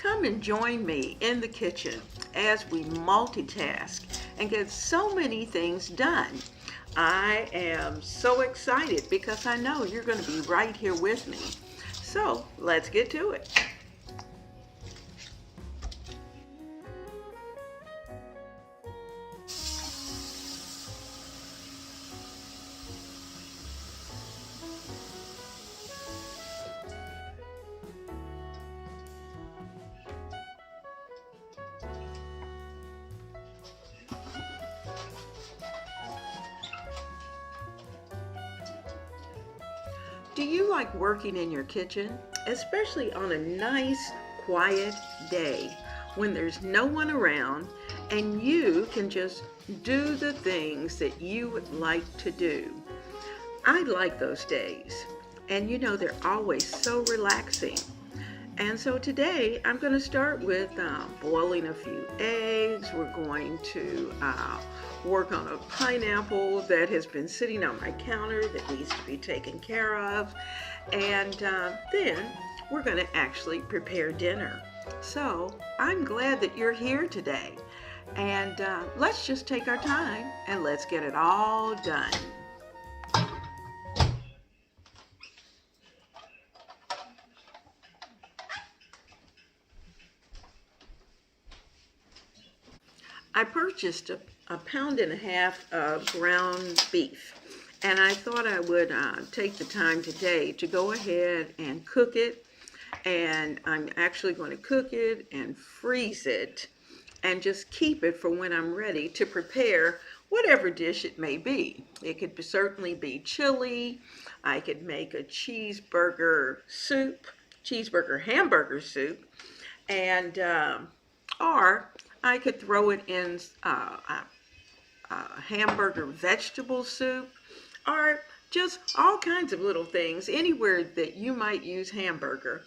Come and join me in the kitchen as we multitask and get so many things done. I am so excited because I know you're going to be right here with me. So let's get to it. Do you like working in your kitchen, especially on a nice, quiet day when there's no one around and you can just do the things that you would like to do? I like those days, and they're always so relaxing. And so today I'm going to start with boiling a few eggs. We're going to work on a pineapple that has been sitting on my counter that needs to be taken care of. And then we're going to actually prepare dinner. So I'm glad that you're here today. And let's just take our time and let's get it all done. I purchased a pound and a half of ground beef, and I thought I would take the time today to go ahead and cook it. And I'm actually going to cook it and freeze it and just keep it for when I'm ready to prepare whatever dish it may be. It could certainly be chili. I could make a cheeseburger hamburger soup, and or I could throw it in hamburger vegetable soup, or just all kinds of little things, anywhere that you might use hamburger.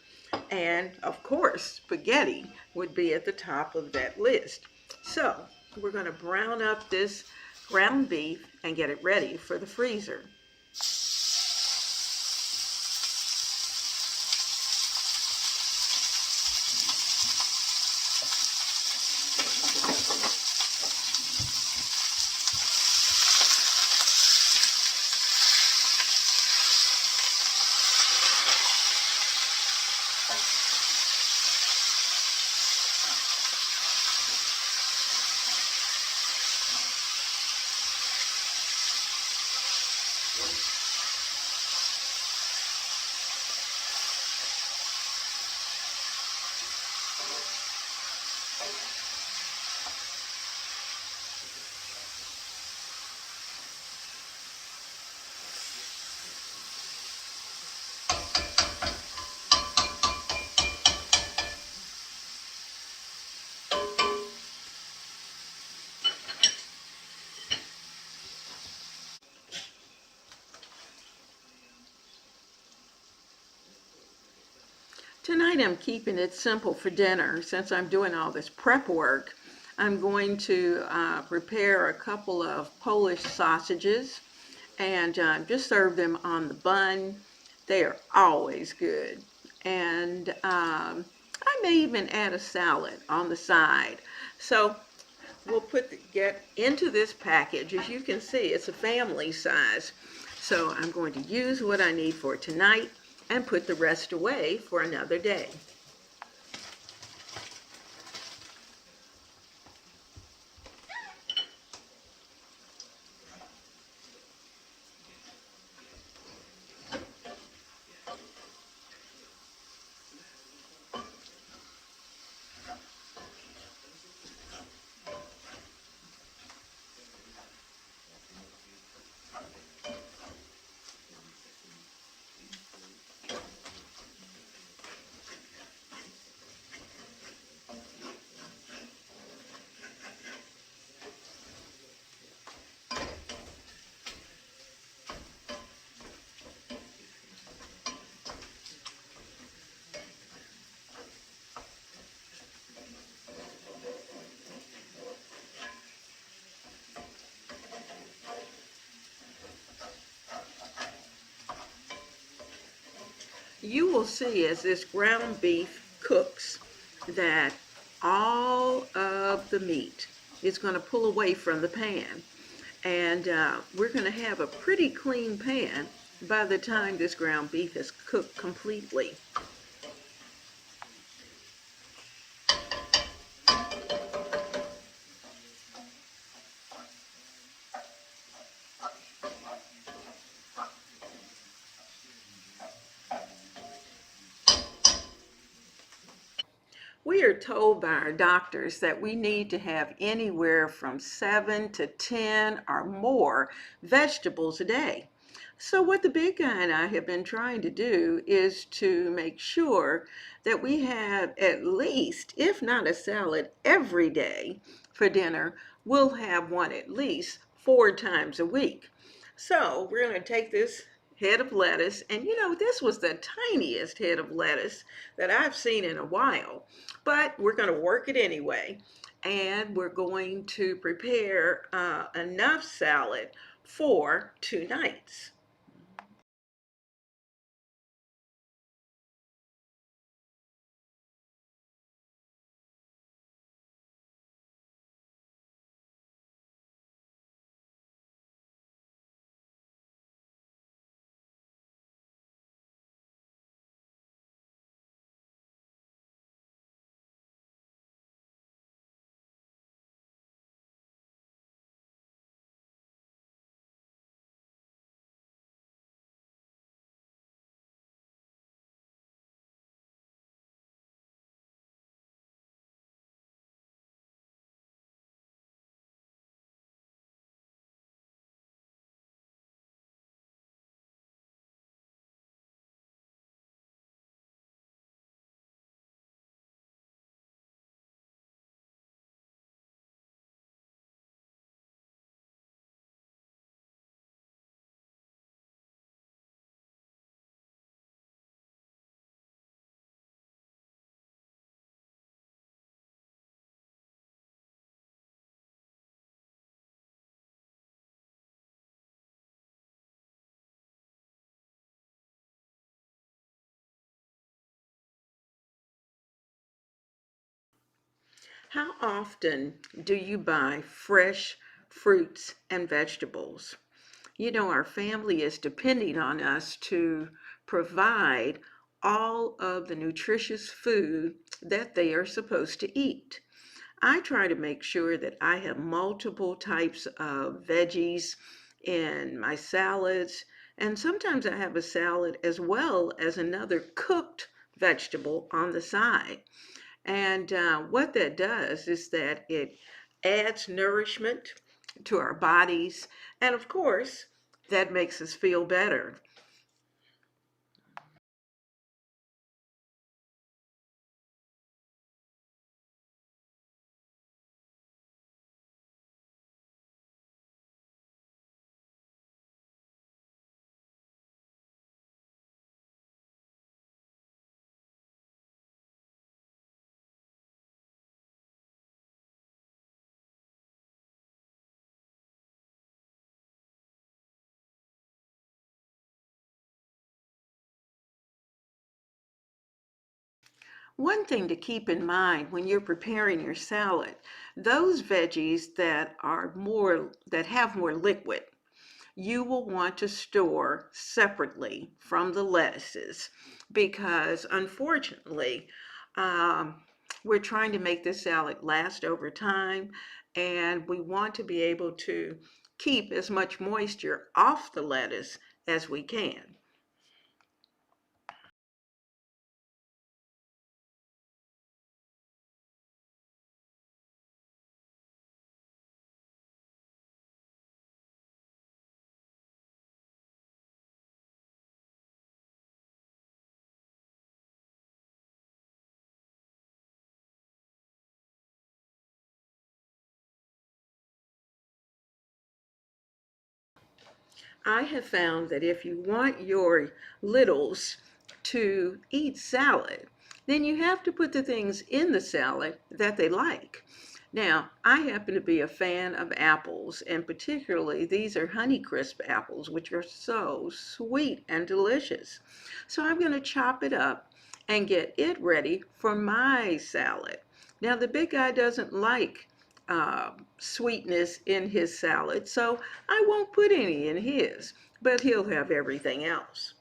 And of course, spaghetti would be at the top of that list. So we're going to brown up this ground beef and get it ready for the freezer. Tonight I'm keeping it simple for dinner. Since I'm doing all this prep work, I'm going to prepare a couple of Polish sausages and just serve them on the bun. They are always good. And I may even add a salad on the side. So we'll get into this package. As you can see, it's a family size. So I'm going to use what I need for tonight and put the rest away for another day. You will see as this ground beef cooks that all of the meat is going to pull away from the pan. And we're going to have a pretty clean pan by the time this ground beef is cooked completely. We are told by our doctors that we need to have anywhere from 7 to 10 or more vegetables a day. So, what the big guy and I have been trying to do is to make sure that we have at least, if not a salad every day for dinner, we'll have one at least 4 times a week. So, we're going to take this head of lettuce, and this was the tiniest head of lettuce that I've seen in a while, but we're going to work it anyway. And we're going to prepare enough salad for 2 nights. How often do you buy fresh fruits and vegetables? Our family is depending on us to provide all of the nutritious food that they are supposed to eat. I try to make sure that I have multiple types of veggies in my salads, and sometimes I have a salad as well as another cooked vegetable on the side. And what that does is that it adds nourishment to our bodies, and of course, that makes us feel better. One thing to keep in mind when you're preparing your salad, those veggies that have more liquid, you will want to store separately from the lettuces because unfortunately, we're trying to make this salad last over time, and we want to be able to keep as much moisture off the lettuce as we can. I have found that if you want your littles to eat salad, then you have to put the things in the salad that they like. Now, I happen to be a fan of apples, and particularly these are Honeycrisp apples, which are so sweet and delicious. So I'm going to chop it up and get it ready for my salad. Now, the big guy doesn't like sweetness in his salad, so I won't put any in his, but he'll have everything else.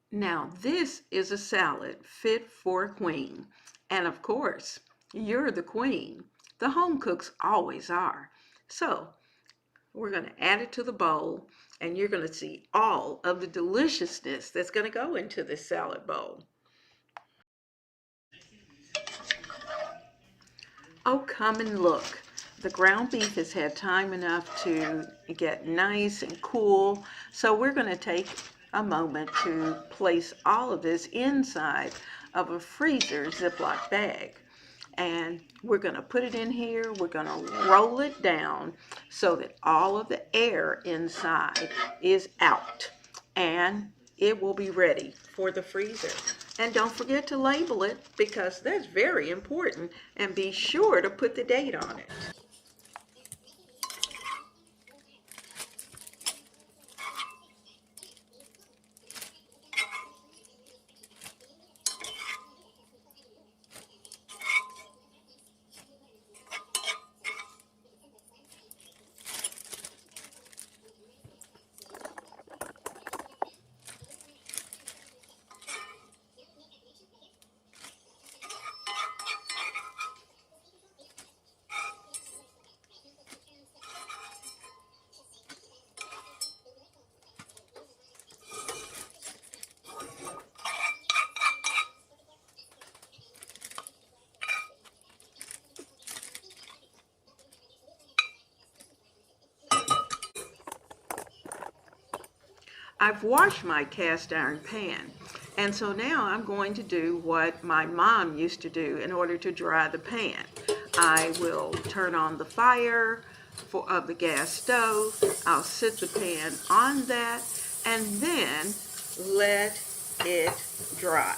Now, this is a salad fit for a queen. And of course, you're the queen. The home cooks always are. So, we're going to add it to the bowl, and you're going to see all of the deliciousness that's going to go into this salad bowl. Oh, come and look. The ground beef has had time enough to get nice and cool. So we're going to take a moment to place all of this inside of a freezer Ziploc bag. And we're going to put it in here. We're going to roll it down so that all of the air inside is out. And it will be ready for the freezer. And don't forget to label it, because that's very important, and be sure to put the date on it. I've washed my cast iron pan, and so now I'm going to do what my mom used to do in order to dry the pan. I will turn on the fire of the gas stove. I'll sit the pan on that and then let it dry.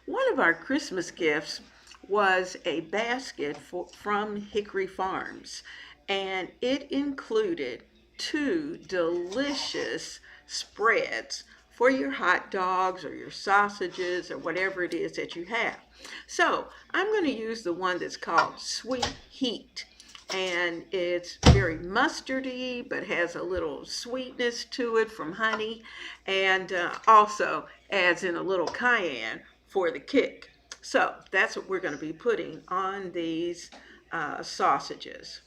One of our Christmas gifts was a basket from Hickory Farms, and it included 2 delicious spreads for your hot dogs or your sausages or whatever it is that you have. So I'm going to use the one that's called Sweet Heat, and it's very mustardy but has a little sweetness to it from honey, and also adds in a little cayenne for the kick. So that's what we're going to be putting on these sausages.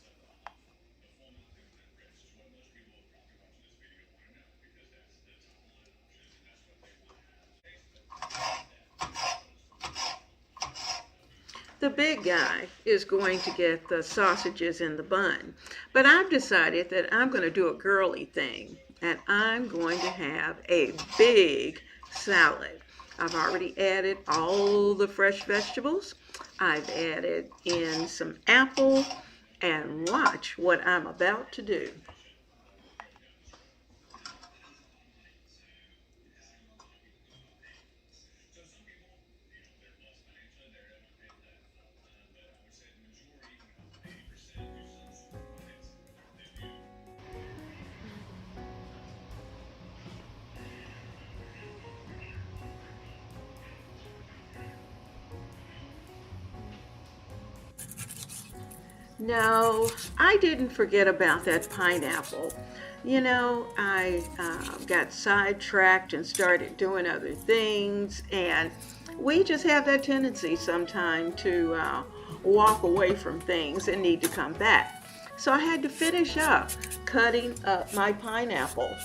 The big guy is going to get the sausages in the bun, but I've decided that I'm going to do a girly thing, and I'm going to have a big salad. I've already added all the fresh vegetables. I've added in some apple, and watch what I'm about to do. No, I didn't forget about that pineapple. You know, I got sidetracked and started doing other things, and we just have that tendency sometime to walk away from things and need to come back. So I had to finish up cutting up my pineapple.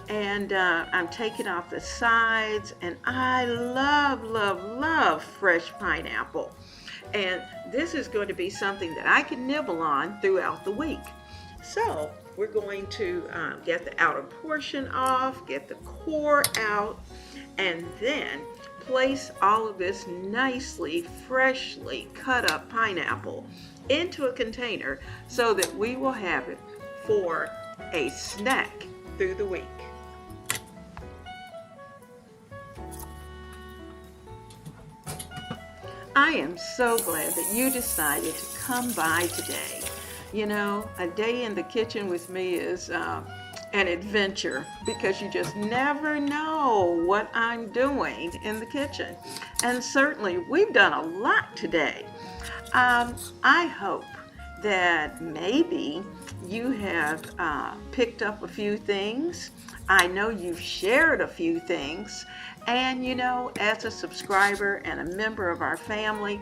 And I'm taking off the sides, and I love, love, love fresh pineapple. And this is going to be something that I can nibble on throughout the week. So we're going to get the outer portion off, get the core out, and then place all of this nicely, freshly cut up pineapple into a container so that we will have it for a snack through the week. I am so glad that you decided to come by today. You know, a day in the kitchen with me is an adventure because you just never know what I'm doing in the kitchen. And certainly we've done a lot today. I hope that maybe you have picked up a few things. I know you've shared a few things. And you know, as a subscriber and a member of our family,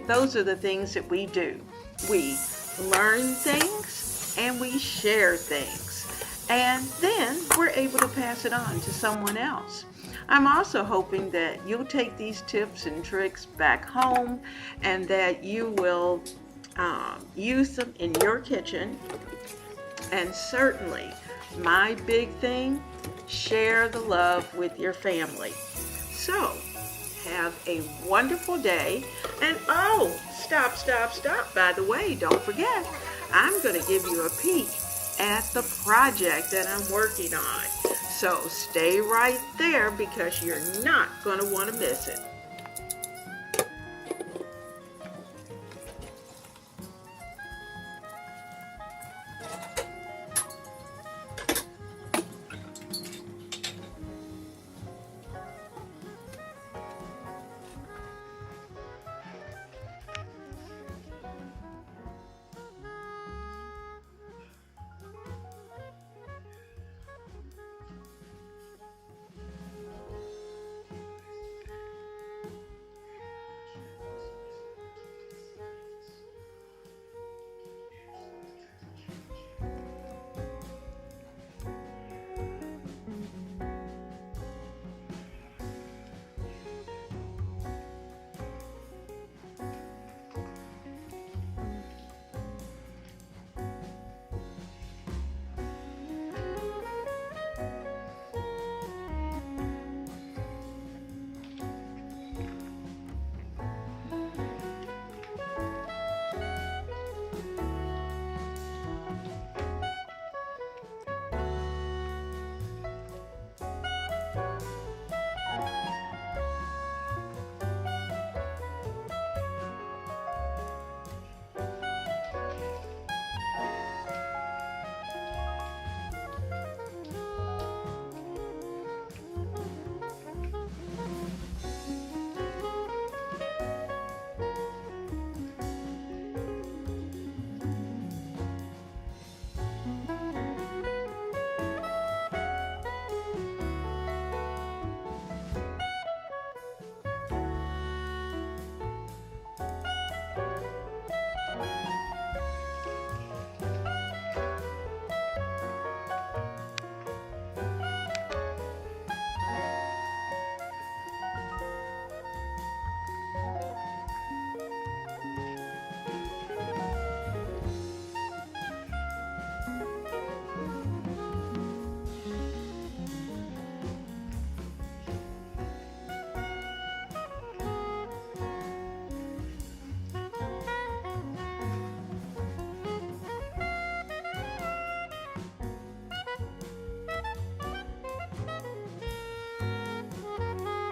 those are the things that we do. We learn things and we share things. And then we're able to pass it on to someone else. I'm also hoping that you'll take these tips and tricks back home and that you will use them in your kitchen. And certainly, my big thing, share the love with your family. So, have a wonderful day. And oh, stop. By the way, don't forget, I'm going to give you a peek at the project that I'm working on. So stay right there because you're not going to want to miss it.